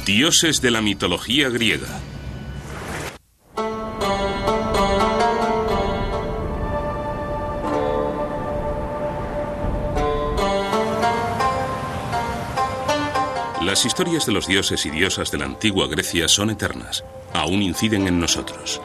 Dioses de la mitología griega. Las historias de los dioses y diosas de la antigua Grecia son eternas. Aún inciden en nosotros.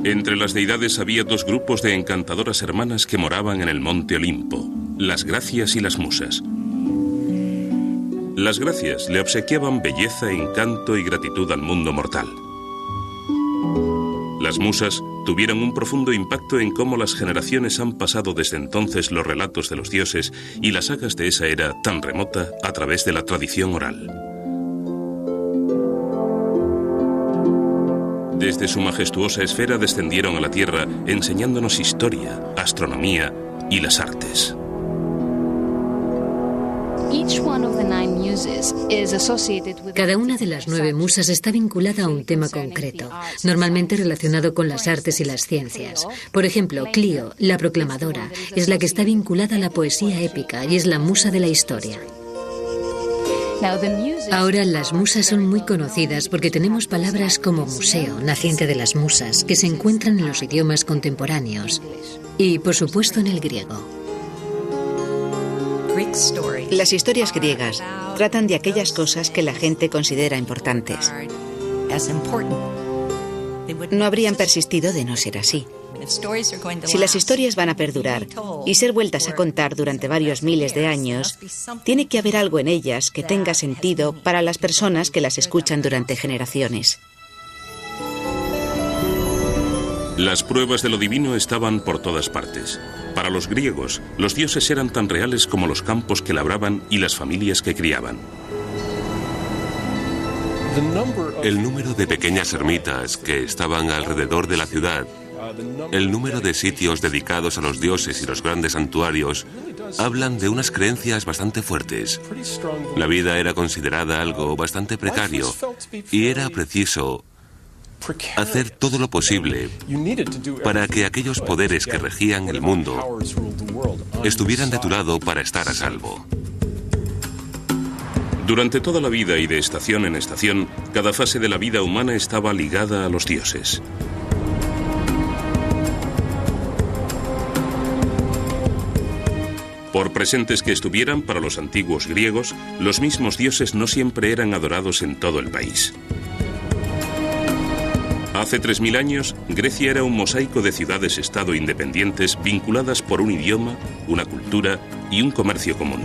Entre las deidades había dos grupos de encantadoras hermanas que moraban en el monte Olimpo, las Gracias y las Musas. Las Gracias le obsequiaban belleza, encanto y gratitud al mundo mortal. Las Musas tuvieron un profundo impacto en cómo las generaciones han pasado desde entonces los relatos de los dioses y las sagas de esa era tan remota a través de la tradición oral. Desde su majestuosa esfera descendieron a la tierra enseñándonos historia, astronomía y las artes. Cada una de las 9 musas está vinculada a un tema concreto, normalmente relacionado con las artes y las ciencias. Por ejemplo, Clio, la proclamadora, es la que está vinculada a la poesía épica y es la musa de la historia. Ahora las musas son muy conocidas porque tenemos palabras como museo, naciente de las musas, que se encuentran en los idiomas contemporáneos y, por supuesto, en el griego. Las historias griegas tratan de aquellas cosas que la gente considera importantes. No habrían persistido de no ser así. Si las historias van a perdurar y ser vueltas a contar durante varios miles de años, tiene que haber algo en ellas que tenga sentido para las personas que las escuchan durante generaciones. Las pruebas de lo divino estaban por todas partes. Para los griegos, los dioses eran tan reales como los campos que labraban y las familias que criaban. El número de pequeñas ermitas que estaban alrededor de la ciudad, el número de sitios dedicados a los dioses y los grandes santuarios hablan de unas creencias bastante fuertes. La vida era considerada algo bastante precario y era preciso hacer todo lo posible para que aquellos poderes que regían el mundo estuvieran de tu lado para estar a salvo. Durante toda la vida y de estación en estación, cada fase de la vida humana estaba ligada a los dioses. Por presentes que estuvieran para los antiguos griegos, los mismos dioses no siempre eran adorados en todo el país. Hace 3000 años, Grecia era un mosaico de ciudades-estado independientes vinculadas por un idioma, una cultura y un comercio común.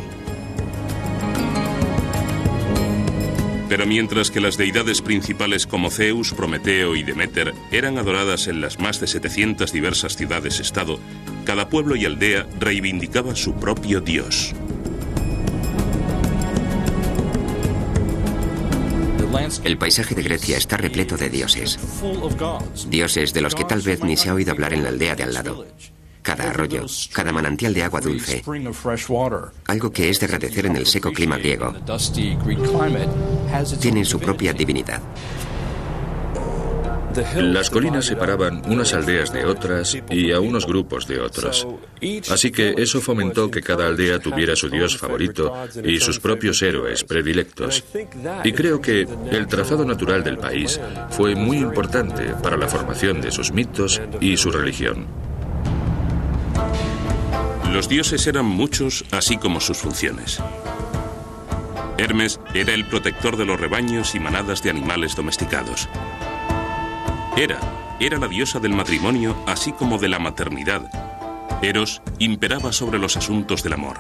Pero mientras que las deidades principales como Zeus, Prometeo y Deméter eran adoradas en las más de 700 diversas ciudades-estado, cada pueblo y aldea reivindicaba su propio dios. El paisaje de Grecia está repleto de dioses. Dioses de los que tal vez ni se ha oído hablar en la aldea de al lado. Cada arroyo, cada manantial de agua dulce, algo que es de agradecer en el seco clima griego, tiene su propia divinidad. Las colinas separaban unas aldeas de otras y a unos grupos de otros. Así que eso fomentó que cada aldea tuviera su dios favorito y sus propios héroes predilectos. Y creo que el trazado natural del país fue muy importante para la formación de sus mitos y su religión. Los dioses eran muchos, así como sus funciones. Hermes era el protector de los rebaños y manadas de animales domesticados. Hera era la diosa del matrimonio, así como de la maternidad. Eros imperaba sobre los asuntos del amor.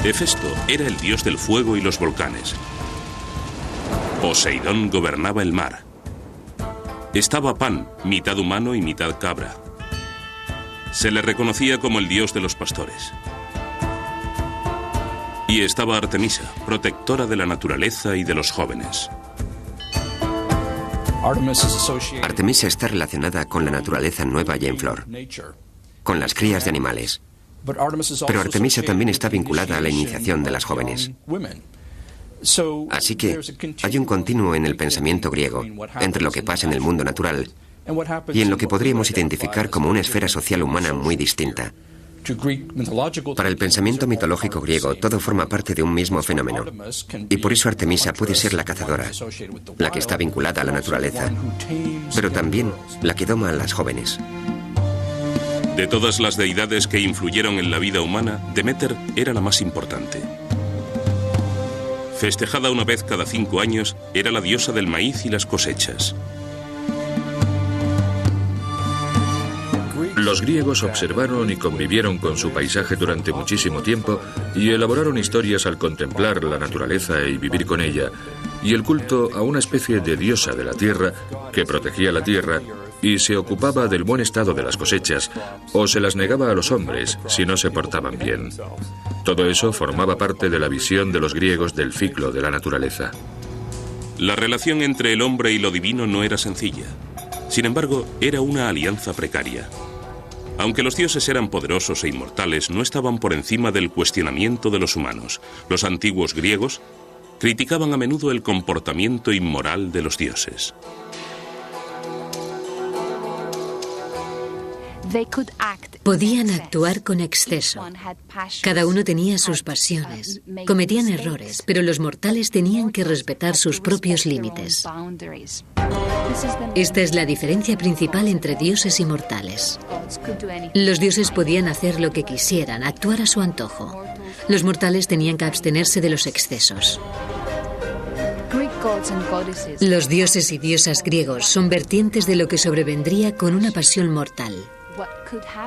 Hefesto era el dios del fuego y los volcanes. Poseidón gobernaba el mar. Estaba Pan, mitad humano y mitad cabra. Se le reconocía como el dios de los pastores. Y estaba Artemisa, protectora de la naturaleza y de los jóvenes. Artemisa está relacionada con la naturaleza nueva y en flor, con las crías de animales. Pero Artemisa también está vinculada a la iniciación de las jóvenes. Así que hay un continuo en el pensamiento griego entre lo que pasa en el mundo natural y en lo que podríamos identificar como una esfera social humana muy distinta, Para el pensamiento mitológico griego, todo forma parte de un mismo fenómeno. Y por eso Artemisa puede ser la cazadora, la que está vinculada a la naturaleza, pero también la que doma a las jóvenes. De todas las deidades que influyeron en la vida humana, Deméter era la más importante. Festejada una vez cada 5 años, era la diosa del maíz y las cosechas. Los griegos observaron y convivieron con su paisaje durante muchísimo tiempo y elaboraron historias al contemplar la naturaleza y vivir con ella, y el culto a una especie de diosa de la tierra que protegía la tierra y se ocupaba del buen estado de las cosechas o se las negaba a los hombres si no se portaban bien. Todo eso formaba parte de la visión de los griegos del ciclo de la naturaleza. La relación entre el hombre y lo divino no era sencilla. Sin embargo, era una alianza precaria. Aunque los dioses eran poderosos e inmortales, no estaban por encima del cuestionamiento de los humanos. Los antiguos griegos criticaban a menudo el comportamiento inmoral de los dioses. Podían actuar con exceso. Cada uno tenía sus pasiones. Cometían errores, pero los mortales tenían que respetar sus propios límites. Esta es la diferencia principal entre dioses y mortales. Los dioses podían hacer lo que quisieran, actuar a su antojo. Los mortales tenían que abstenerse de los excesos. Los dioses y diosas griegos son vertientes de lo que sobrevendría con una pasión mortal.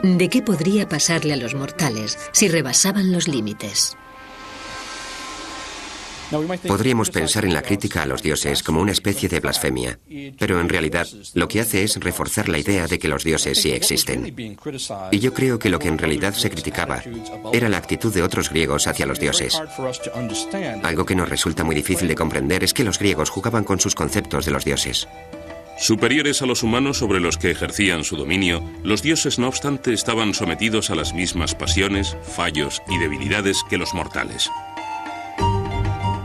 ¿De qué podría pasarle a los mortales si rebasaban los límites? Podríamos pensar en la crítica a los dioses como una especie de blasfemia, pero en realidad lo que hace es reforzar la idea de que los dioses sí existen. Y yo creo que lo que en realidad se criticaba era la actitud de otros griegos hacia los dioses. Algo que nos resulta muy difícil de comprender es que los griegos jugaban con sus conceptos de los dioses. Superiores a los humanos sobre los que ejercían su dominio, los dioses no obstante estaban sometidos a las mismas pasiones, fallos y debilidades que los mortales.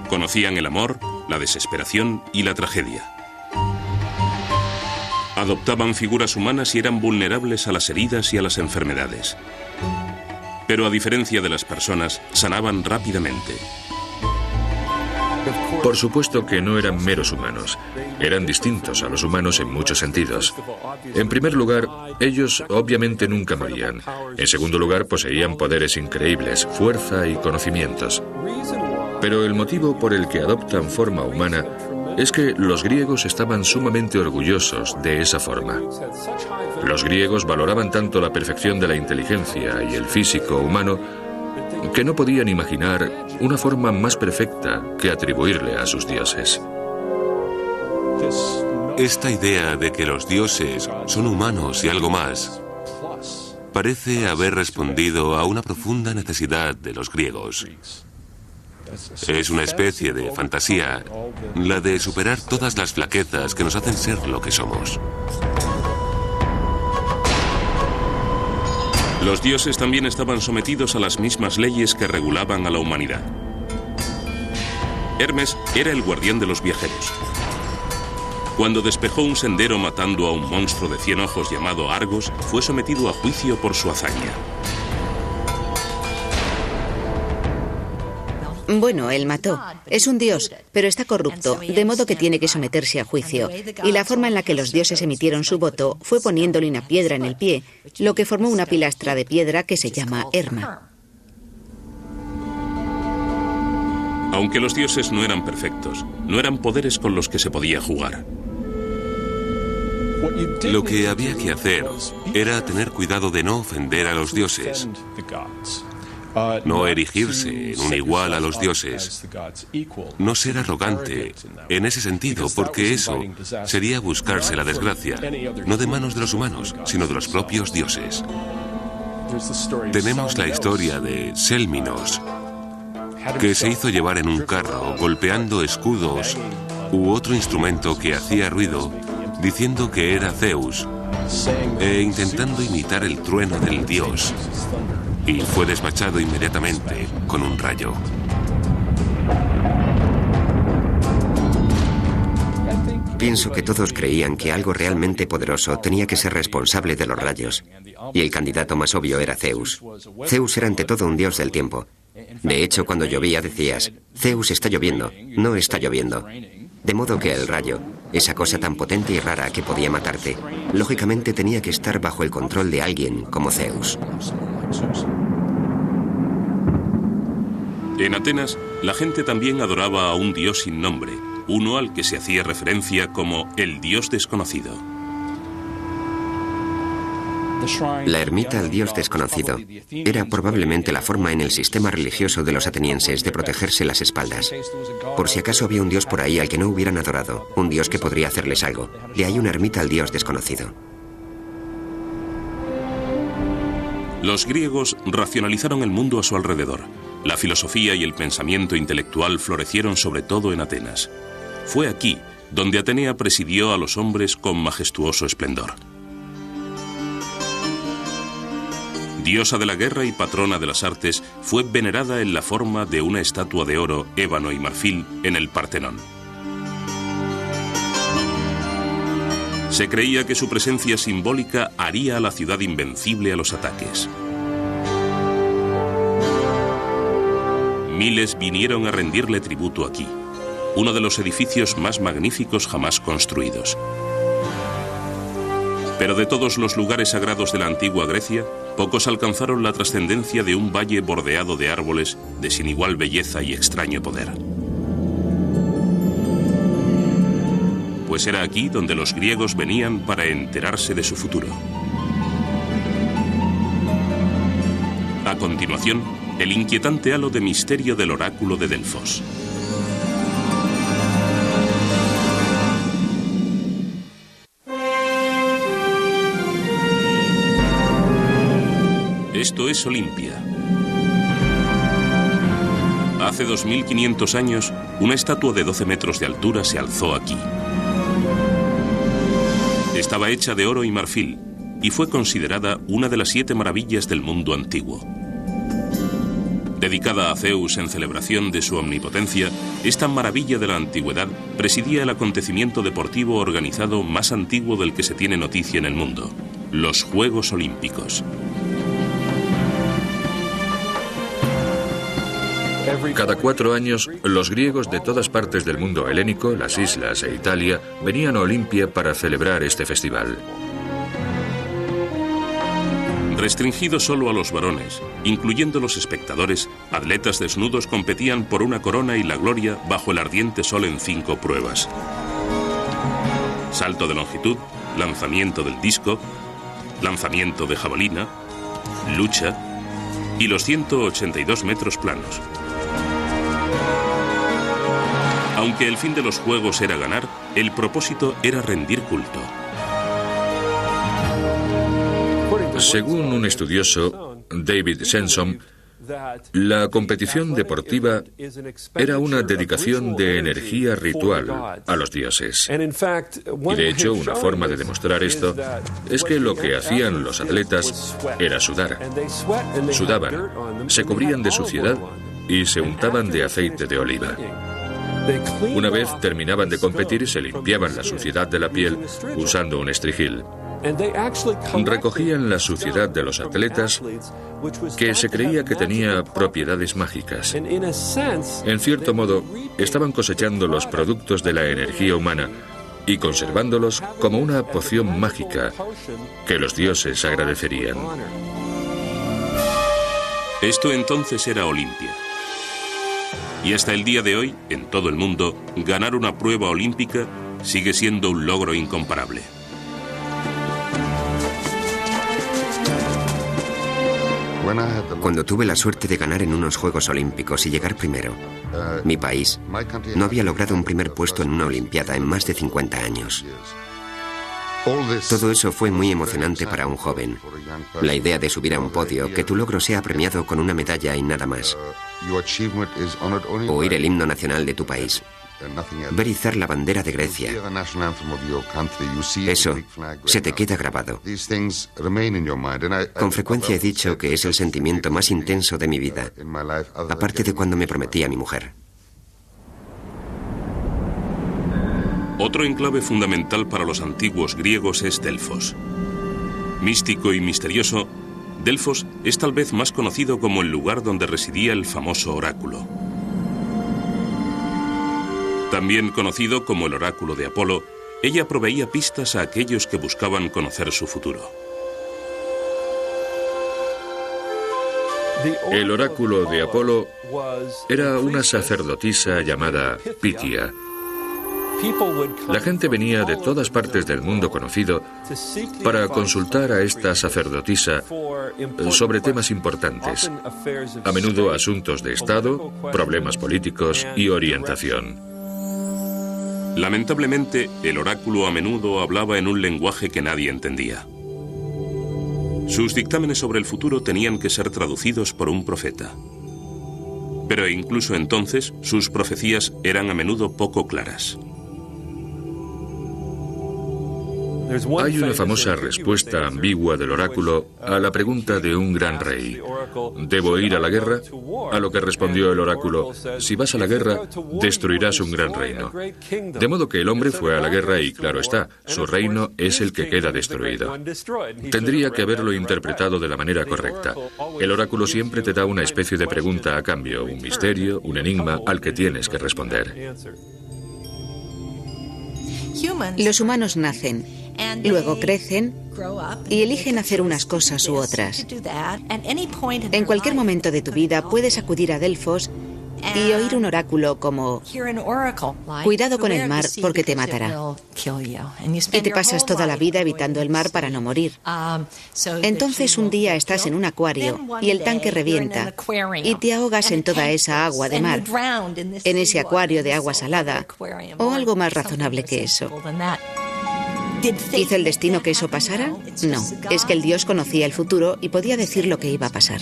Conocían el amor, la desesperación y la tragedia. Adoptaban figuras humanas y eran vulnerables a las heridas y a las enfermedades. Pero a diferencia de las personas, sanaban rápidamente. Por supuesto que no eran meros humanos. Eran distintos a los humanos en muchos sentidos. En primer lugar, ellos obviamente nunca morían. En segundo lugar, poseían poderes increíbles, fuerza y conocimientos. Pero el motivo por el que adoptan forma humana es que los griegos estaban sumamente orgullosos de esa forma. Los griegos valoraban tanto la perfección de la inteligencia y el físico humano que no podían imaginar una forma más perfecta que atribuirle a sus dioses. Esta idea de que los dioses son humanos y algo más parece haber respondido a una profunda necesidad de los griegos. Es una especie de fantasía, la de superar todas las flaquezas que nos hacen ser lo que somos. Los dioses también estaban sometidos a las mismas leyes que regulaban a la humanidad. Hermes era el guardián de los viajeros. Cuando despejó un sendero matando a un monstruo de 100 ojos llamado Argos, fue sometido a juicio por su hazaña. Bueno, él mató. Es un dios, pero está corrupto, de modo que tiene que someterse a juicio. Y la forma en la que los dioses emitieron su voto fue poniéndole una piedra en el pie, lo que formó una pilastra de piedra que se llama Herma. Aunque los dioses no eran perfectos, no eran poderes con los que se podía jugar. Lo que había que hacer era tener cuidado de no ofender a los dioses. No erigirse en un igual a los dioses. No ser arrogante en ese sentido, porque eso sería buscarse la desgracia, no de manos de los humanos, sino de los propios dioses. Tenemos la historia de Sélminos, que se hizo llevar en un carro golpeando escudos u otro instrumento que hacía ruido, diciendo que era Zeus, e intentando imitar el trueno del dios. Y fue despachado inmediatamente con un rayo. Pienso que todos creían que algo realmente poderoso tenía que ser responsable de los rayos, y el candidato más obvio era Zeus. Zeus era ante todo un dios del tiempo. De hecho, cuando llovía decías, Zeus está lloviendo, no está lloviendo. De modo que el rayo, esa cosa tan potente y rara que podía matarte, lógicamente tenía que estar bajo el control de alguien como Zeus. En Atenas, la gente también adoraba a un dios sin nombre, uno al que se hacía referencia como el dios desconocido. La ermita al dios desconocido era probablemente la forma en el sistema religioso de los atenienses de protegerse las espaldas. Por si acaso había un dios por ahí al que no hubieran adorado, un dios que podría hacerles algo. De ahí una ermita al dios desconocido. Los griegos racionalizaron el mundo a su alrededor. La filosofía y el pensamiento intelectual florecieron sobre todo en Atenas. Fue aquí donde Atenea presidió a los hombres con majestuoso esplendor. Diosa de la guerra y patrona de las artes, fue venerada en la forma de una estatua de oro, ébano y marfil en el Partenón. Se creía que su presencia simbólica haría a la ciudad invencible a los ataques. Miles vinieron a rendirle tributo aquí, uno de los edificios más magníficos jamás construidos. Pero de todos los lugares sagrados de la antigua Grecia, pocos alcanzaron la trascendencia de un valle bordeado de árboles de sin igual belleza y extraño poder. Pues era aquí donde los griegos venían para enterarse de su futuro. A continuación, el inquietante halo de misterio del oráculo de Delfos. Esto es Olimpia. Hace 2500 años, una estatua de 12 metros de altura se alzó aquí. Estaba hecha de oro y marfil y fue considerada una de las 7 maravillas del mundo antiguo. Dedicada a Zeus en celebración de su omnipotencia, esta maravilla de la antigüedad presidía el acontecimiento deportivo organizado más antiguo del que se tiene noticia en el mundo, los Juegos Olímpicos. Cada 4 años, los griegos de todas partes del mundo helénico, las islas e Italia, venían a Olimpia para celebrar este festival. Restringido solo a los varones, incluyendo los espectadores, atletas desnudos competían por una corona y la gloria bajo el ardiente sol en 5 pruebas. Salto de longitud, lanzamiento del disco, lanzamiento de jabalina, lucha y los 182 metros planos. Aunque el fin de los juegos era ganar, el propósito era rendir culto. Según un estudioso, David Sensom, la competición deportiva era una dedicación de energía ritual a los dioses. Y de hecho, una forma de demostrar esto es que lo que hacían los atletas era sudar. Sudaban, se cubrían de suciedad y se untaban de aceite de oliva. Una vez terminaban de competir, se limpiaban la suciedad de la piel usando un estrijil. Recogían la suciedad de los atletas, que se creía que tenía propiedades mágicas. En cierto modo, estaban cosechando los productos de la energía humana y conservándolos como una poción mágica que los dioses agradecerían. Esto entonces era Olimpia. Y hasta el día de hoy, en todo el mundo, ganar una prueba olímpica sigue siendo un logro incomparable. Cuando tuve la suerte de ganar en unos Juegos Olímpicos y llegar primero, mi país no había logrado un primer puesto en una Olimpiada en más de 50 años. Todo eso fue muy emocionante para un joven. La idea de subir a un podio, que tu logro sea premiado con una medalla y nada más. Oír el himno nacional de tu país. Ver izar la bandera de Grecia. Eso se te queda grabado. Con frecuencia he dicho que es el sentimiento más intenso de mi vida, aparte de cuando me prometí a mi mujer. Otro enclave fundamental para los antiguos griegos es Delfos. Místico y misterioso, Delfos es tal vez más conocido como el lugar donde residía el famoso oráculo. También conocido como el oráculo de Apolo, ella proveía pistas a aquellos que buscaban conocer su futuro. El oráculo de Apolo era una sacerdotisa llamada Pitia. La gente venía de todas partes del mundo conocido para consultar a esta sacerdotisa sobre temas importantes, a menudo asuntos de Estado, problemas políticos y orientación. Lamentablemente, el oráculo a menudo hablaba en un lenguaje que nadie entendía. Sus dictámenes sobre el futuro tenían que ser traducidos por un profeta. Pero incluso entonces, sus profecías eran a menudo poco claras. Hay una famosa respuesta ambigua del oráculo a la pregunta de un gran rey: ¿debo ir a la guerra? A lo que respondió el oráculo: si vas a la guerra, destruirás un gran reino. De modo que el hombre fue a la guerra y, claro está, su reino es el que queda destruido. Tendría que haberlo interpretado de la manera correcta. El oráculo siempre te da una especie de pregunta a cambio, un misterio, un enigma al que tienes que responder. Los humanos nacen, luego crecen y eligen hacer unas cosas u otras. En cualquier momento de tu vida puedes acudir a Delfos y oír un oráculo como: cuidado con el mar porque te matará. Y te pasas toda la vida evitando el mar para no morir. Entonces un día estás en un acuario y el tanque revienta y te ahogas en toda esa agua de mar, en ese acuario de agua salada, o algo más razonable que eso. ¿Hizo el destino que eso pasara? No, es que el Dios conocía el futuro y podía decir lo que iba a pasar.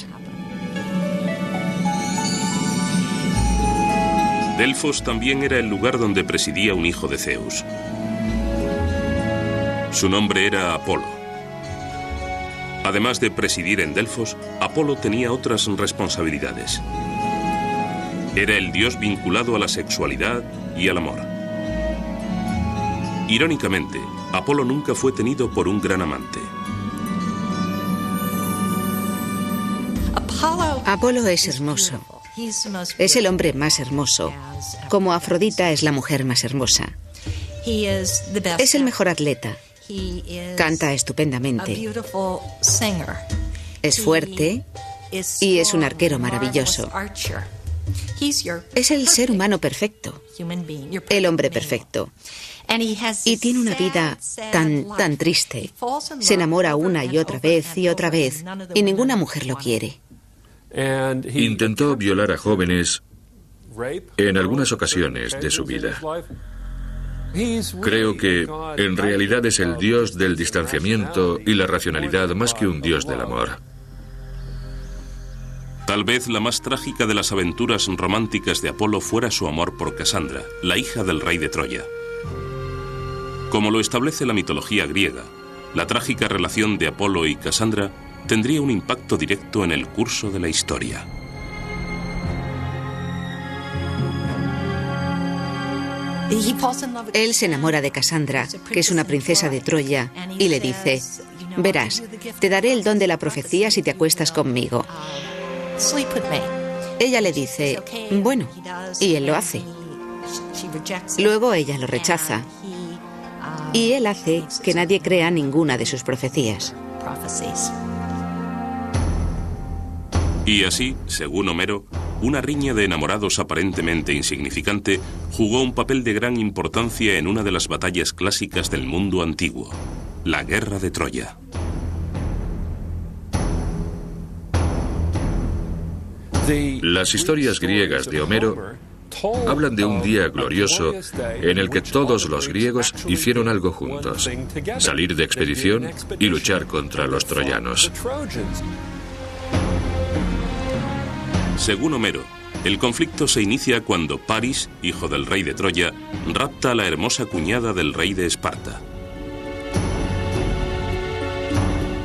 Delfos también era el lugar donde presidía un hijo de Zeus. Su nombre era Apolo. Además de presidir en Delfos, Apolo tenía otras responsabilidades. Era el dios vinculado a la sexualidad y al amor. Irónicamente, Apolo nunca fue tenido por un gran amante. Apolo es hermoso. Es el hombre más hermoso, como Afrodita es la mujer más hermosa. Es el mejor atleta. Canta estupendamente. Es fuerte y es un arquero maravilloso. Es el ser humano perfecto, el hombre perfecto. Y tiene una vida tan triste. Se enamora una y otra vez y ninguna mujer lo quiere. Intentó violar a jóvenes en algunas ocasiones de su vida. Creo que en realidad es el dios del distanciamiento y la racionalidad más que un dios del amor. Tal vez la más trágica de las aventuras románticas de Apolo fuera su amor por Casandra, la hija del rey de Troya. Como lo establece la mitología griega, la trágica relación de Apolo y Casandra tendría un impacto directo en el curso de la historia. Él se enamora de Casandra, que es una princesa de Troya, y le dice: verás, te daré el don de la profecía si te acuestas conmigo. Ella le dice: bueno, y él lo hace. Luego ella lo rechaza, y él hace que nadie crea ninguna de sus profecías. Y así, según Homero, una riña de enamorados aparentemente insignificante jugó un papel de gran importancia en una de las batallas clásicas del mundo antiguo, la Guerra de Troya. Las historias griegas de Homero hablan de un día glorioso en el que todos los griegos hicieron algo juntos: salir de expedición y luchar contra los troyanos. Según Homero, el conflicto se inicia cuando Paris, hijo del rey de Troya, rapta a la hermosa cuñada del rey de Esparta.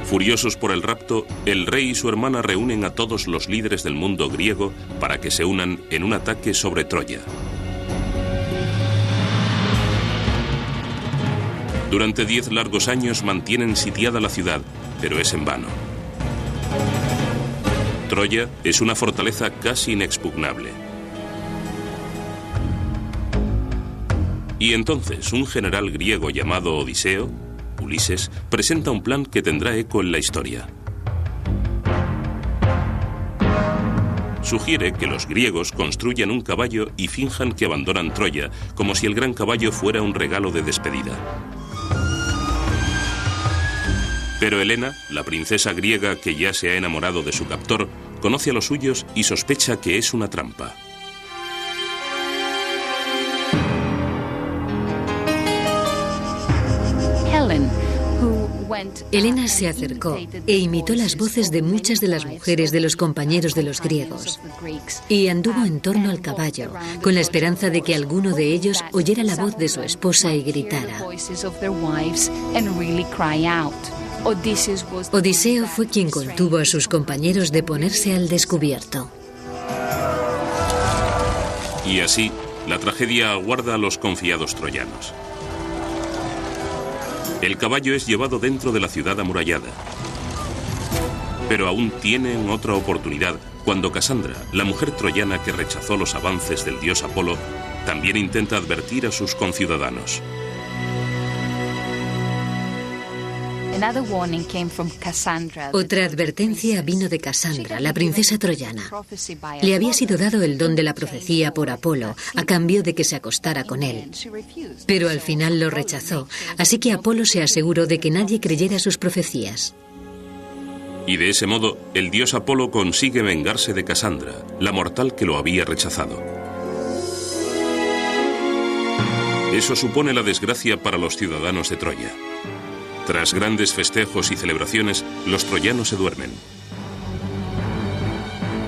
Furiosos por el rapto, el rey y su hermana reúnen a todos los líderes del mundo griego para que se unan en un ataque sobre Troya. Durante 10 largos años mantienen sitiada la ciudad, pero es en vano. Troya es una fortaleza casi inexpugnable. Y entonces un general griego llamado Odiseo, Ulises, presenta un plan que tendrá eco en la historia. Sugiere que los griegos construyan un caballo y finjan que abandonan Troya, como si el gran caballo fuera un regalo de despedida. Pero Helena, la princesa griega que ya se ha enamorado de su captor, conoce a los suyos y sospecha que es una trampa. Helena se acercó e imitó las voces de muchas de las mujeres de los compañeros de los griegos y anduvo en torno al caballo con la esperanza de que alguno de ellos oyera la voz de su esposa y gritara. Odiseo fue quien contuvo a sus compañeros de ponerse al descubierto. Y así, la tragedia aguarda a los confiados troyanos. El caballo es llevado dentro de la ciudad amurallada. Pero aún tienen otra oportunidad cuando Casandra, la mujer troyana que rechazó los avances del dios Apolo, también intenta advertir a sus conciudadanos. Otra advertencia vino de Casandra, la princesa troyana. Le había sido dado el don de la profecía por Apolo, a cambio de que se acostara con él. Pero al final lo rechazó, así que Apolo se aseguró de que nadie creyera sus profecías. Y de ese modo, el dios Apolo consigue vengarse de Casandra, la mortal que lo había rechazado. Eso supone la desgracia para los ciudadanos de Troya. Tras grandes festejos y celebraciones, los troyanos se duermen.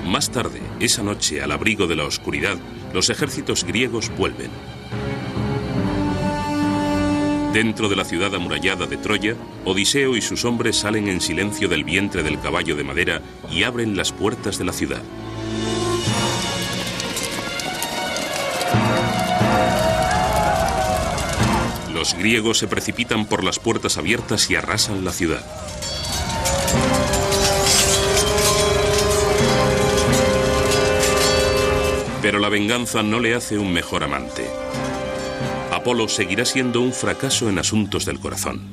Más tarde, esa noche, al abrigo de la oscuridad, los ejércitos griegos vuelven. Dentro de la ciudad amurallada de Troya, Odiseo y sus hombres salen en silencio del vientre del caballo de madera y abren las puertas de la ciudad. Los griegos se precipitan por las puertas abiertas y arrasan la ciudad. Pero la venganza no le hace un mejor amante. Apolo seguirá siendo un fracaso en asuntos del corazón.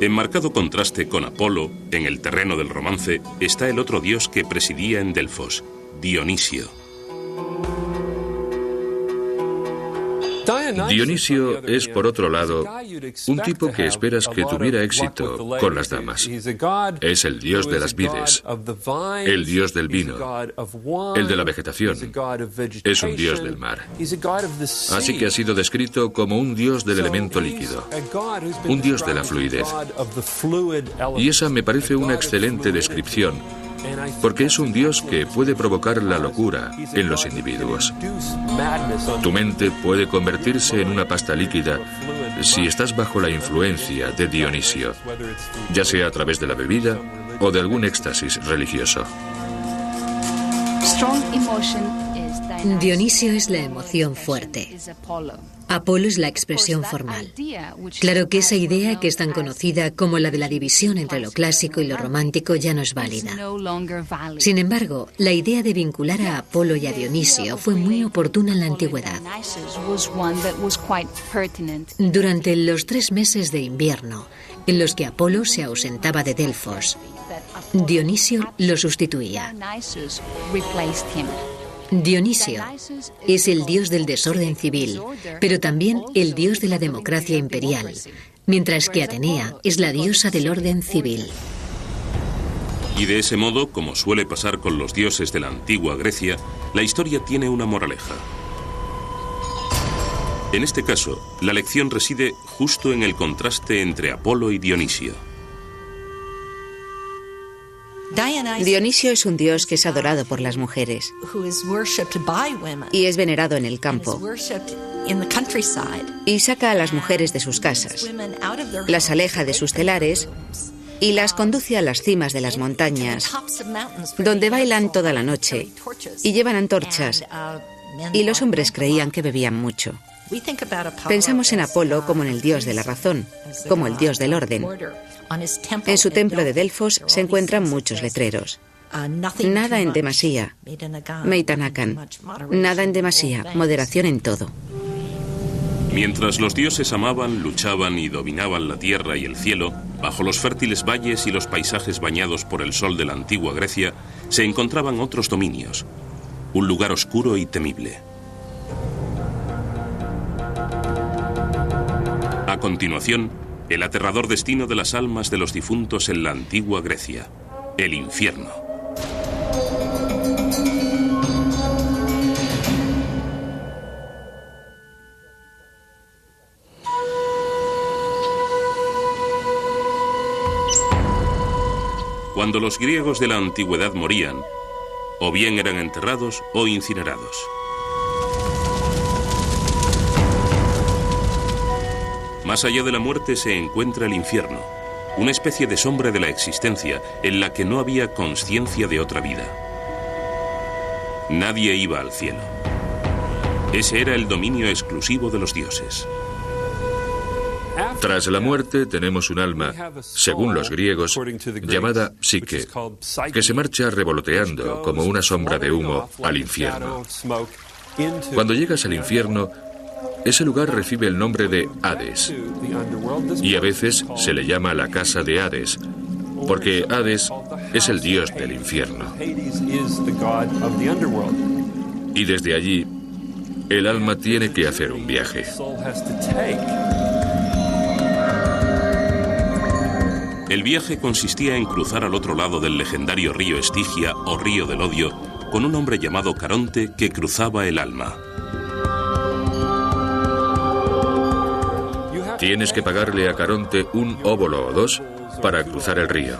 En marcado contraste con Apolo, en el terreno del romance, está el otro dios que presidía en Delfos, Dionisio. Dionisio es, por otro lado, un tipo que esperas que tuviera éxito con las damas. Es el dios de las vides, el dios del vino, el de la vegetación, es un dios del mar. Así que ha sido descrito como un dios del elemento líquido, un dios de la fluidez. Y esa me parece una excelente descripción, porque es un Dios que puede provocar la locura en los individuos. Tu mente puede convertirse en una pasta líquida si estás bajo la influencia de Dionisio, ya sea a través de la bebida o de algún éxtasis religioso. Dionisio es la emoción fuerte. Apolo es la expresión formal. Claro que esa idea, que es tan conocida como la de la división entre lo clásico y lo romántico, ya no es válida. Sin embargo, la idea de vincular a Apolo y a Dionisio fue muy oportuna en la antigüedad. Durante los 3 meses de invierno, en los que Apolo se ausentaba de Delfos, Dionisio lo sustituía. Dionisio es el dios del desorden civil, pero también el dios de la democracia imperial, mientras que Atenea es la diosa del orden civil. Y de ese modo, como suele pasar con los dioses de la antigua Grecia, la historia tiene una moraleja. En este caso, la lección reside justo en el contraste entre Apolo y Dionisio. Dionisio es un dios que es adorado por las mujeres y es venerado en el campo y saca a las mujeres de sus casas, las aleja de sus telares y las conduce a las cimas de las montañas, donde bailan toda la noche y llevan antorchas, y los hombres creían que bebían mucho. Pensamos en Apolo como en el dios de la razón, como el dios del orden. En su templo de Delfos se encuentran muchos letreros. Nada en demasía, Meitanakan. Nada en demasía, moderación en todo. Mientras los dioses amaban, luchaban y dominaban la tierra y el cielo, bajo los fértiles valles y los paisajes bañados por el sol de la antigua Grecia, se encontraban otros dominios, un lugar oscuro y temible. A continuación, el aterrador destino de las almas de los difuntos en la antigua Grecia, el infierno. Cuando los griegos de la antigüedad morían, o bien eran enterrados o incinerados. Más allá de la muerte se encuentra el infierno, una especie de sombra de la existencia en la que no había consciencia de otra vida. Nadie iba al cielo. Ese era el dominio exclusivo de los dioses. Tras la muerte tenemos un alma, según los griegos, llamada psique, que se marcha revoloteando como una sombra de humo al infierno. Cuando llegas al infierno, ese lugar recibe el nombre de Hades, y a veces se le llama la casa de Hades, porque Hades es el dios del infierno. Y desde allí, el alma tiene que hacer un viaje. El viaje consistía en cruzar al otro lado del legendario río Estigia o río del odio con un hombre llamado Caronte que cruzaba el alma. Tienes que pagarle a Caronte un óbolo o dos para cruzar el río.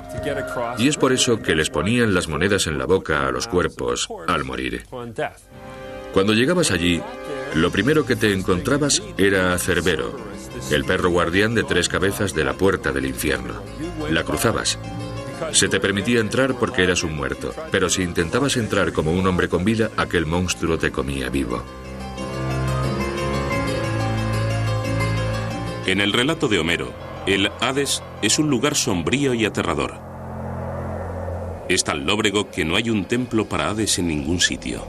Y es por eso que les ponían las monedas en la boca a los cuerpos al morir. Cuando llegabas allí, lo primero que te encontrabas era a Cerbero, el perro guardián de 3 cabezas de la puerta del infierno. La cruzabas. Se te permitía entrar porque eras un muerto, pero si intentabas entrar como un hombre con vida, aquel monstruo te comía vivo. En el relato de Homero, el Hades es un lugar sombrío y aterrador. Es tan lóbrego que no hay un templo para Hades en ningún sitio.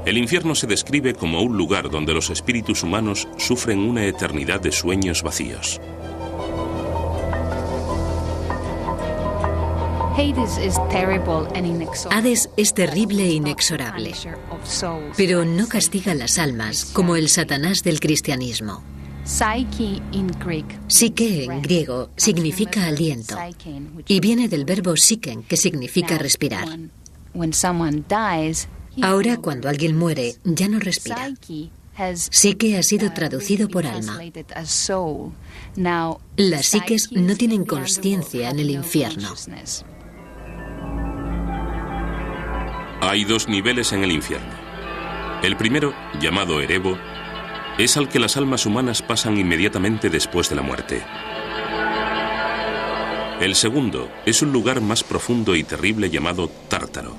El infierno se describe como un lugar donde los espíritus humanos sufren una eternidad de sueños vacíos. Hades es terrible e inexorable, pero no castiga las almas como el Satanás del cristianismo. Psique en griego significa aliento y viene del verbo psiken, que significa respirar. Ahora, cuando alguien muere, ya no respira. Psique ha sido traducido por alma. Las psiques no tienen consciencia en el infierno. Hay 2 niveles en el infierno. El primero, llamado Erebo, es al que las almas humanas pasan inmediatamente después de la muerte. El segundo es un lugar más profundo y terrible llamado Tártaro.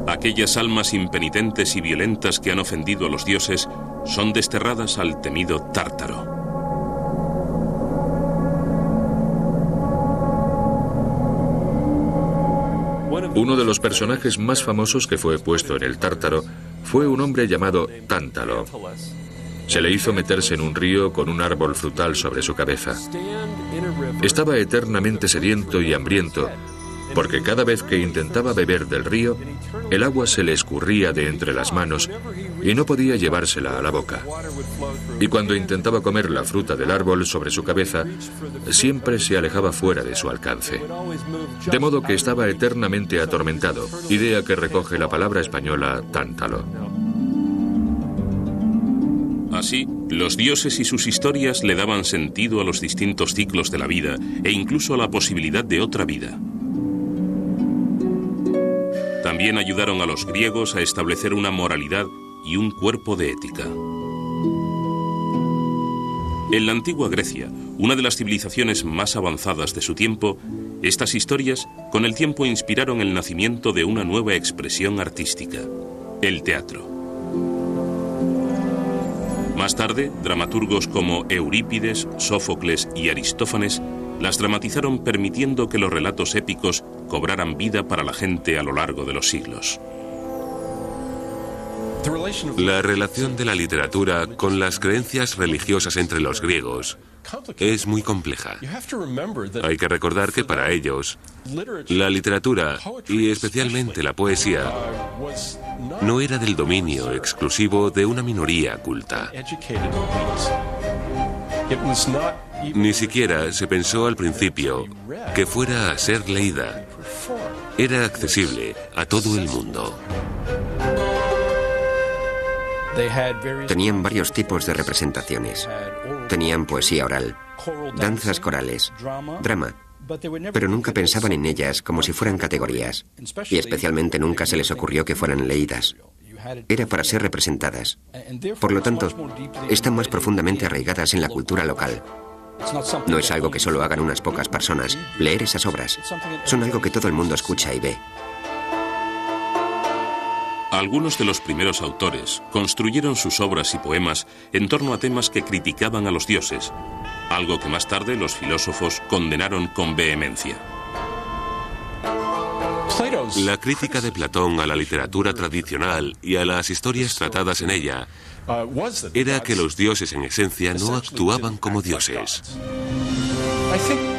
Aquellas almas impenitentes y violentas que han ofendido a los dioses son desterradas al temido Tártaro. Uno de los personajes más famosos que fue puesto en el Tártaro fue un hombre llamado Tántalo. Se le hizo meterse en un río con un árbol frutal sobre su cabeza. Estaba eternamente sediento y hambriento, porque cada vez que intentaba beber del río, el agua se le escurría de entre las manos y no podía llevársela a la boca. Y cuando intentaba comer la fruta del árbol sobre su cabeza, siempre se alejaba fuera de su alcance. De modo que estaba eternamente atormentado, idea que recoge la palabra española tántalo. Así, los dioses y sus historias le daban sentido a los distintos ciclos de la vida e incluso a la posibilidad de otra vida. También ayudaron a los griegos a establecer una moralidad y un cuerpo de ética. En la antigua Grecia, una de las civilizaciones más avanzadas de su tiempo, estas historias con el tiempo inspiraron el nacimiento de una nueva expresión artística, el teatro. Más tarde, dramaturgos como Eurípides, Sófocles y Aristófanes las dramatizaron, permitiendo que los relatos épicos cobraran vida para la gente a lo largo de los siglos. La relación de la literatura con las creencias religiosas entre los griegos es muy compleja. Hay que recordar que para ellos, la literatura, y especialmente la poesía, no era del dominio exclusivo de una minoría culta. Ni siquiera se pensó al principio que fuera a ser leída. Era accesible a todo el mundo. Tenían varios tipos de representaciones. Tenían poesía oral, danzas corales, drama, pero nunca pensaban en ellas como si fueran categorías, y especialmente nunca se les ocurrió que fueran leídas. Era para ser representadas. Por lo tanto, están más profundamente arraigadas en la cultura local. No es algo que solo hagan unas pocas personas. Leer esas obras son algo que todo el mundo escucha y ve. Algunos de los primeros autores construyeron sus obras y poemas en torno a temas que criticaban a los dioses, algo que más tarde los filósofos condenaron con vehemencia. La crítica de Platón a la literatura tradicional y a las historias tratadas en ella era que los dioses en esencia no actuaban como dioses.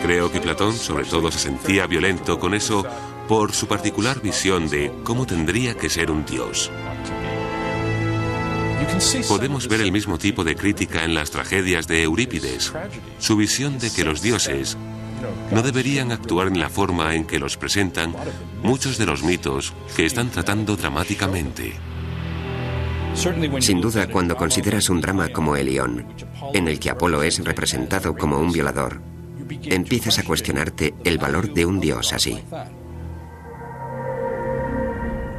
Creo que Platón sobre todo se sentía violento con eso por su particular visión de cómo tendría que ser un dios. Podemos ver el mismo tipo de crítica en las tragedias de Eurípides, su visión de que los dioses no deberían actuar en la forma en que los presentan muchos de los mitos que están tratando dramáticamente. Sin duda, cuando consideras un drama como El Ión, en el que Apolo es representado como un violador, empiezas a cuestionarte el valor de un dios así.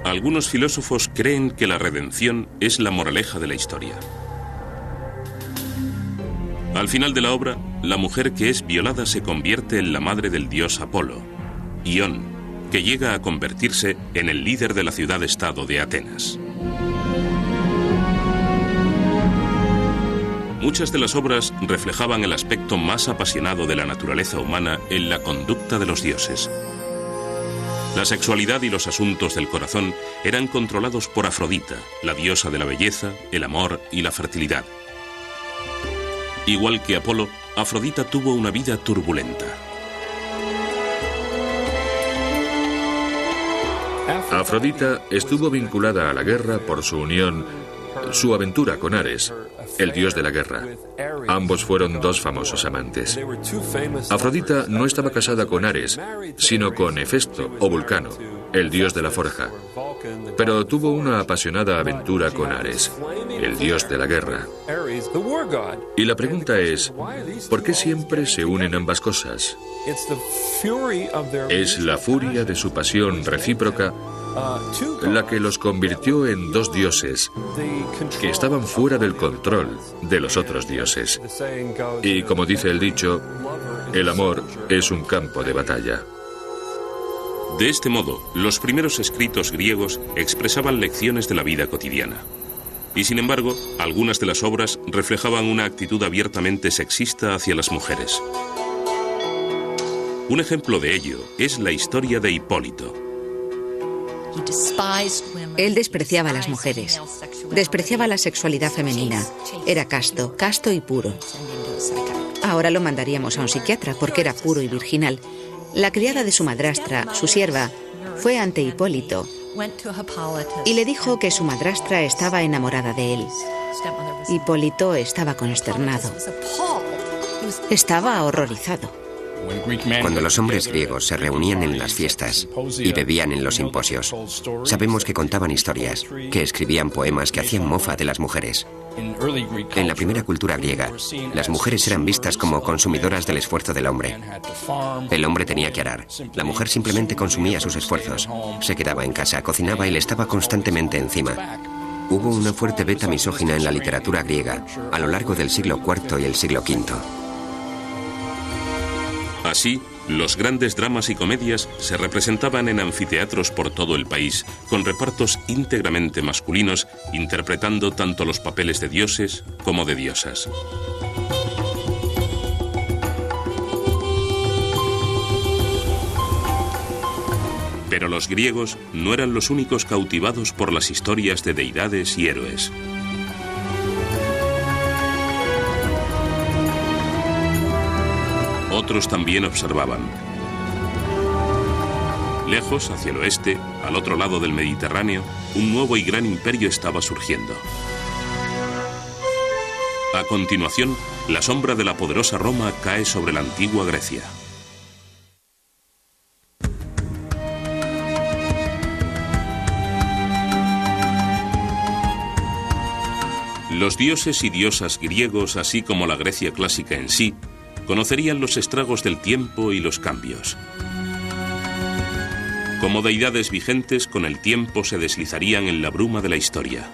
Algunos filósofos creen que la redención es la moraleja de la historia. Al final de la obra, la mujer que es violada se convierte en la madre del dios Apolo, Ión, que llega a convertirse en el líder de la ciudad-estado de Atenas. Muchas de las obras reflejaban el aspecto más apasionado de la naturaleza humana en la conducta de los dioses. La sexualidad y los asuntos del corazón eran controlados por Afrodita, la diosa de la belleza, el amor y la fertilidad. Igual que Apolo, Afrodita tuvo una vida turbulenta. Afrodita estuvo vinculada a la guerra por su unión, su aventura con Ares, el dios de la guerra. Ambos fueron dos famosos amantes. Afrodita no estaba casada con Ares, sino con Hefesto o Vulcano, el dios de la forja. Pero tuvo una apasionada aventura con Ares, el dios de la guerra. Y la pregunta es, ¿por qué siempre se unen ambas cosas? Es la furia de su pasión recíproca la que los convirtió en dos dioses que estaban fuera del control de los otros dioses. Y como dice el dicho, el amor es un campo de batalla. De este modo, los primeros escritos griegos expresaban lecciones de la vida cotidiana. Y sin embargo, algunas de las obras reflejaban una actitud abiertamente sexista hacia las mujeres. Un ejemplo de ello es la historia de Hipólito. Él despreciaba a las mujeres, despreciaba la sexualidad femenina. Era casto, casto y puro. Ahora lo mandaríamos a un psiquiatra porque era puro y virginal. La criada de su madrastra, su sierva, fue ante Hipólito y le dijo que su madrastra estaba enamorada de él. Hipólito estaba consternado. Estaba horrorizado. Cuando los hombres griegos se reunían en las fiestas y bebían en los simposios, sabemos que contaban historias, que escribían poemas que hacían mofa de las mujeres. En la primera cultura griega, las mujeres eran vistas como consumidoras del esfuerzo del hombre. El hombre tenía que arar. La mujer simplemente consumía sus esfuerzos. Se quedaba en casa, cocinaba y le estaba constantemente encima. Hubo una fuerte beta misógina en la literatura griega a lo largo del siglo IV y el siglo V. Así, Los grandes dramas y comedias se representaban en anfiteatros por todo el país, con repartos íntegramente masculinos, interpretando tanto los papeles de dioses como de diosas. Pero los griegos no eran los únicos cautivados por las historias de deidades y héroes. Otros también observaban. Lejos, hacia el oeste, al otro lado del Mediterráneo, un nuevo y gran imperio estaba surgiendo. A continuación, la sombra de la poderosa Roma cae sobre la antigua Grecia. Los dioses y diosas griegos, así como la Grecia clásica en sí, conocerían los estragos del tiempo y los cambios. Como deidades vigentes, con el tiempo se deslizarían en la bruma de la historia.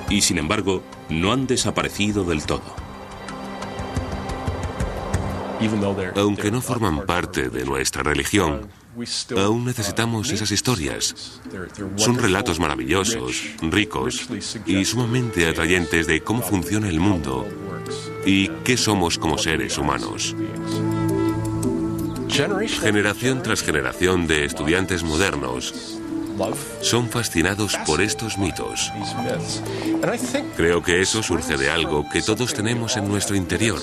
Y sin embargo, no han desaparecido del todo. Aunque no forman parte de nuestra religión, aún necesitamos esas historias. Son relatos maravillosos, ricos y sumamente atrayentes de cómo funciona el mundo y qué somos como seres humanos. Generación tras generación de estudiantes modernos son fascinados por estos mitos. Creo que eso surge de algo que todos tenemos en nuestro interior.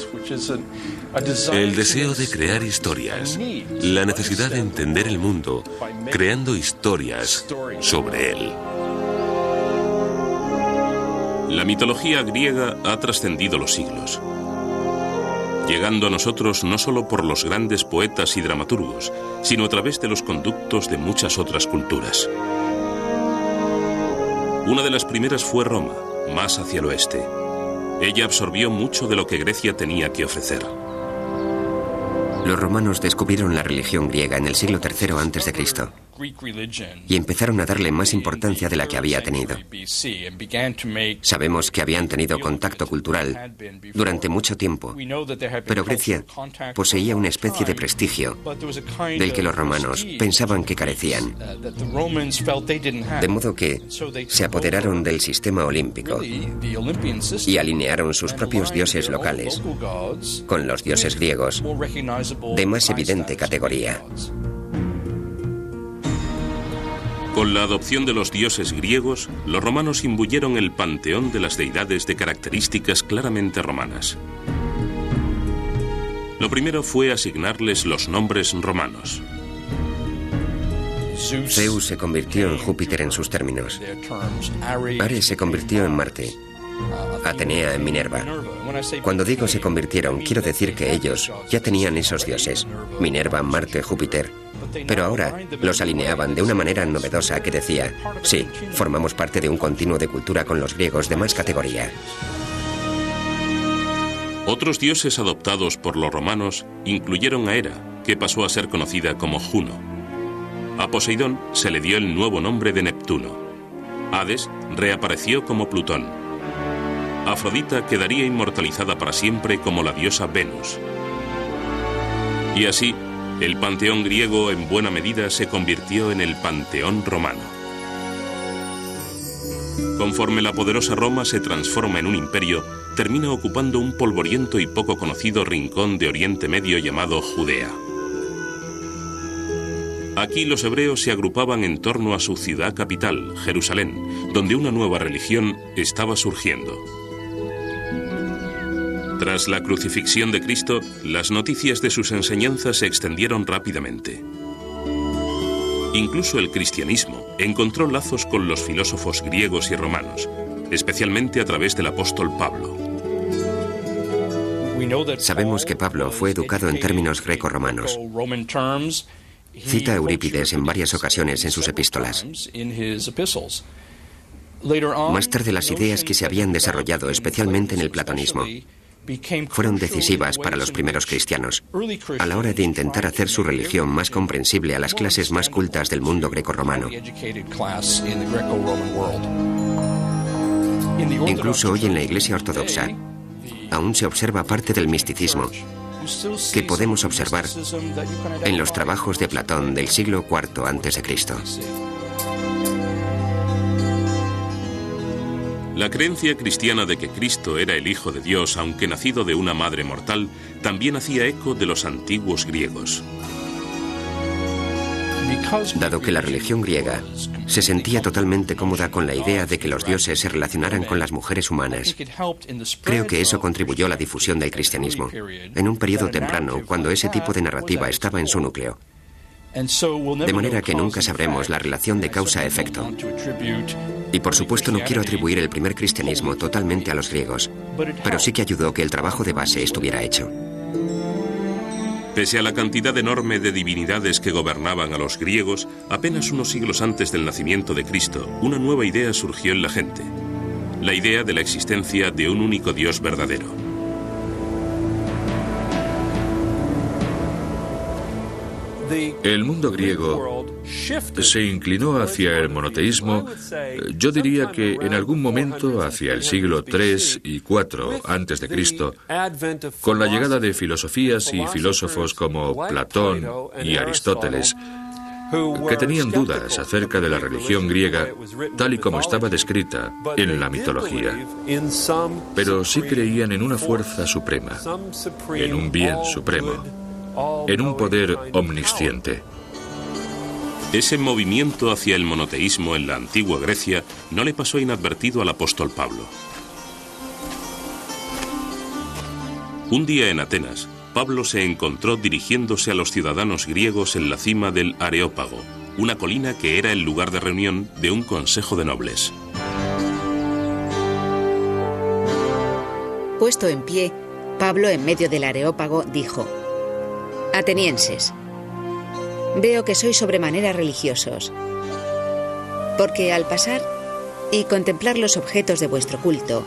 El deseo de crear historias, la necesidad de entender el mundo, creando historias sobre él. La mitología griega ha trascendido los siglos, llegando a nosotros no solo por los grandes poetas y dramaturgos, sino a través de los conductos de muchas otras culturas. Una de las primeras fue Roma, más hacia el oeste. Ella absorbió mucho de lo que Grecia tenía que ofrecer. Los romanos descubrieron la religión griega en el siglo III a.C. y empezaron a darle más importancia de la que había tenido. Sabemos que habían tenido contacto cultural durante mucho tiempo, pero Grecia poseía una especie de prestigio del que los romanos pensaban que carecían. De modo que se apoderaron del sistema olímpico y alinearon sus propios dioses locales con los dioses griegos de más evidente categoría. Con la adopción de los dioses griegos, los romanos imbuyeron el panteón de las deidades de características claramente romanas. Lo primero fue asignarles los nombres romanos. Zeus se convirtió en Júpiter en sus términos. Ares se convirtió en Marte. Atenea en Minerva. Cuando digo se convirtieron, quiero decir que ellos ya tenían esos dioses: Minerva, Marte, Júpiter. Pero ahora los alineaban de una manera novedosa que decía: sí, formamos parte de un continuo de cultura con los griegos de más categoría. Otros dioses adoptados por los romanos incluyeron a Hera, que pasó a ser conocida como Juno. A Poseidón se le dio el nuevo nombre de Neptuno. Hades reapareció como Plutón. Afrodita quedaría inmortalizada para siempre como la diosa Venus. Y así, el panteón griego en buena medida se convirtió en el panteón romano. Conforme la poderosa Roma se transforma en un imperio, termina ocupando un polvoriento y poco conocido rincón de Oriente Medio llamado Judea. Aquí los hebreos se agrupaban en torno a su ciudad capital, Jerusalén, donde una nueva religión estaba surgiendo. Tras la crucifixión de Cristo, las noticias de sus enseñanzas se extendieron rápidamente. Incluso el cristianismo encontró lazos con los filósofos griegos y romanos, especialmente a través del apóstol Pablo. Sabemos que Pablo fue educado en términos greco-romanos. Cita a Eurípides en varias ocasiones en sus epístolas. Más tarde, las ideas que se habían desarrollado, especialmente en el platonismo, fueron decisivas para los primeros cristianos a la hora de intentar hacer su religión más comprensible a las clases más cultas del mundo greco-romano. Incluso hoy en la Iglesia Ortodoxa aún se observa parte del misticismo que podemos observar en los trabajos de Platón del siglo IV a.C. La creencia cristiana de que Cristo era el Hijo de Dios, aunque nacido de una madre mortal, también hacía eco de los antiguos griegos. Dado que la religión griega se sentía totalmente cómoda con la idea de que los dioses se relacionaran con las mujeres humanas, creo que eso contribuyó a la difusión del cristianismo, en un periodo temprano, cuando ese tipo de narrativa estaba en su núcleo. De manera que nunca sabremos la relación de causa-efecto. Y por supuesto no quiero atribuir el primer cristianismo totalmente a los griegos, pero sí que ayudó que el trabajo de base estuviera hecho. Pese a la cantidad enorme de divinidades que gobernaban a los griegos, apenas unos siglos antes del nacimiento de Cristo, una nueva idea surgió en la gente: la idea de la existencia de un único Dios verdadero. El mundo griego se inclinó hacia el monoteísmo, yo diría que en algún momento hacia el siglo III y IV a.C., con la llegada de filosofías y filósofos como Platón y Aristóteles, que tenían dudas acerca de la religión griega tal y como estaba descrita en la mitología, pero sí creían en una fuerza suprema, en un bien supremo, en un poder omnisciente. Ese movimiento hacia el monoteísmo en la antigua Grecia no le pasó inadvertido al apóstol Pablo. Un día en Atenas, Pablo se encontró dirigiéndose a los ciudadanos griegos en la cima del Areópago, una colina que era el lugar de reunión de un consejo de nobles. Puesto en pie, Pablo, en medio del Areópago, dijo: Atenienses, veo que sois sobremanera religiosos, porque al pasar y contemplar los objetos de vuestro culto,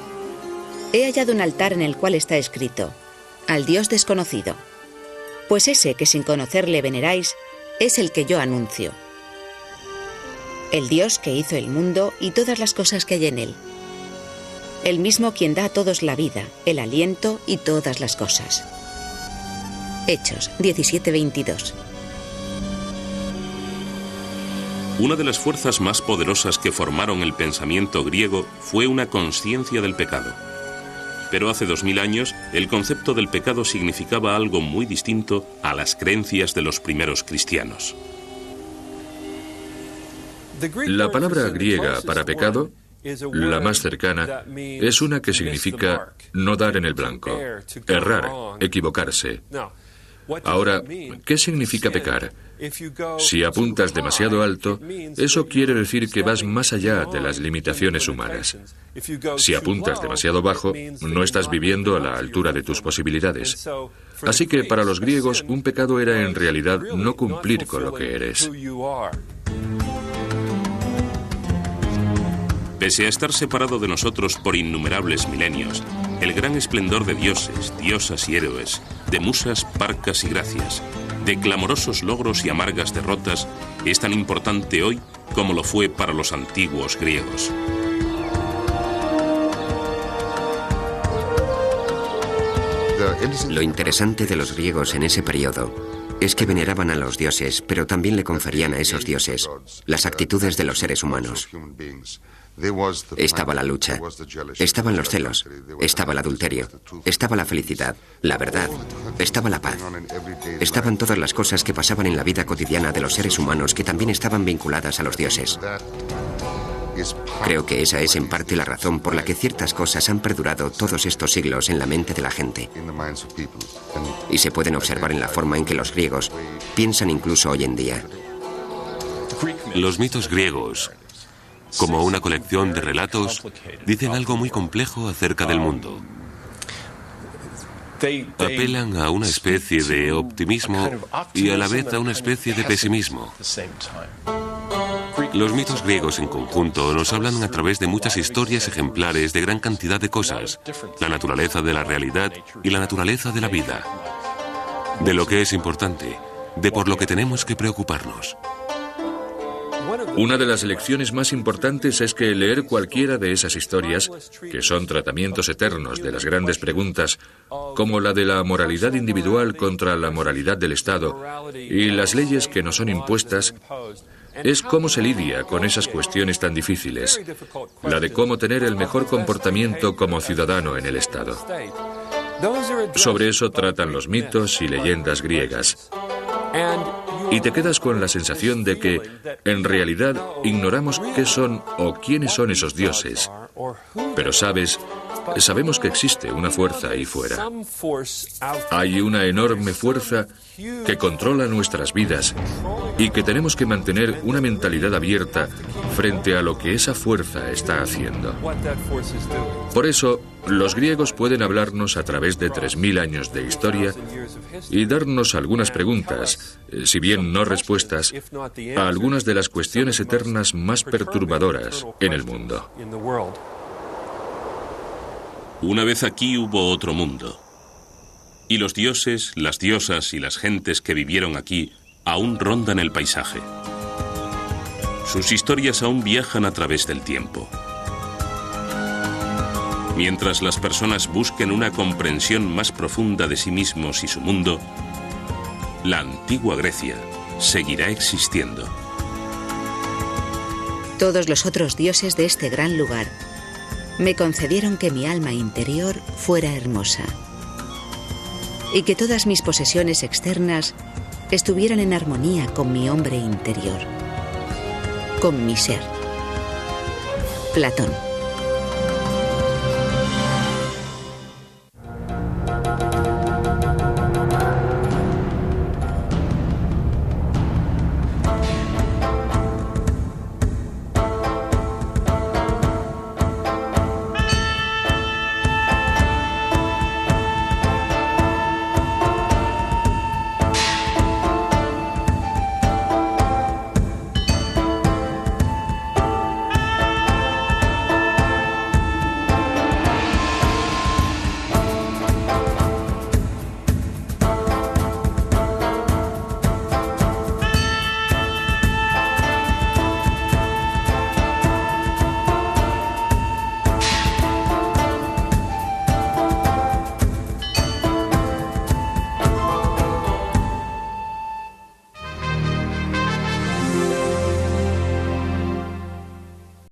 he hallado un altar en el cual está escrito: al Dios desconocido. Pues ese que sin conocerle veneráis es el que yo anuncio. El Dios que hizo el mundo y todas las cosas que hay en él. El mismo quien da a todos la vida, el aliento y todas las cosas. Hechos 17:22. Una de las fuerzas más poderosas que formaron el pensamiento griego fue una conciencia del pecado. Pero hace 2000 años, el concepto del pecado significaba algo muy distinto a las creencias de los primeros cristianos. La palabra griega para pecado, la más cercana, es una que significa no dar en el blanco, errar, equivocarse. Ahora, ¿qué significa pecar? Si apuntas demasiado alto, eso quiere decir que vas más allá de las limitaciones humanas. Si apuntas demasiado bajo, no estás viviendo a la altura de tus posibilidades. Así que para los griegos, un pecado era en realidad no cumplir con lo que eres. Pese a estar separado de nosotros por innumerables milenios, el gran esplendor de dioses, diosas y héroes, de musas, parcas y gracias, de clamorosos logros y amargas derrotas, es tan importante hoy como lo fue para los antiguos griegos. Lo interesante de los griegos en ese periodo es que veneraban a los dioses, pero también le conferían a esos dioses las actitudes de los seres humanos. Estaba la lucha, estaban los celos, estaba el adulterio, estaba la felicidad, la verdad, estaba la paz. Estaban todas las cosas que pasaban en la vida cotidiana de los seres humanos que también estaban vinculadas a los dioses. Creo que esa es en parte la razón por la que ciertas cosas han perdurado todos estos siglos en la mente de la gente. Y se pueden observar en la forma en que los griegos piensan incluso hoy en día. Los mitos griegos, como una colección de relatos, dicen algo muy complejo acerca del mundo. Apelan a una especie de optimismo y a la vez a una especie de pesimismo. Los mitos griegos en conjunto nos hablan a través de muchas historias ejemplares de gran cantidad de cosas, la naturaleza de la realidad y la naturaleza de la vida, de lo que es importante, de por lo que tenemos que preocuparnos. Una de las lecciones más importantes es que leer cualquiera de esas historias, que son tratamientos eternos de las grandes preguntas, como la de la moralidad individual contra la moralidad del Estado y las leyes que nos son impuestas, es cómo se lidia con esas cuestiones tan difíciles, la de cómo tener el mejor comportamiento como ciudadano en el Estado. Sobre eso tratan los mitos y leyendas griegas. Y te quedas con la sensación de que, en realidad, ignoramos qué son o quiénes son esos dioses. Pero sabemos que existe una fuerza ahí fuera. Hay una enorme fuerza que controla nuestras vidas y que tenemos que mantener una mentalidad abierta frente a lo que esa fuerza está haciendo. Por eso, los griegos pueden hablarnos a través de 3000 años de historia y darnos algunas preguntas, si bien no respuestas, a algunas de las cuestiones eternas más perturbadoras en el mundo. Una vez aquí hubo otro mundo. Y los dioses, las diosas y las gentes que vivieron aquí aún rondan el paisaje. Sus historias aún viajan a través del tiempo. Mientras las personas busquen una comprensión más profunda de sí mismos y su mundo, la antigua Grecia seguirá existiendo. Todos los otros dioses de este gran lugar me concedieron que mi alma interior fuera hermosa y que todas mis posesiones externas estuvieran en armonía con mi hombre interior, con mi ser. Platón.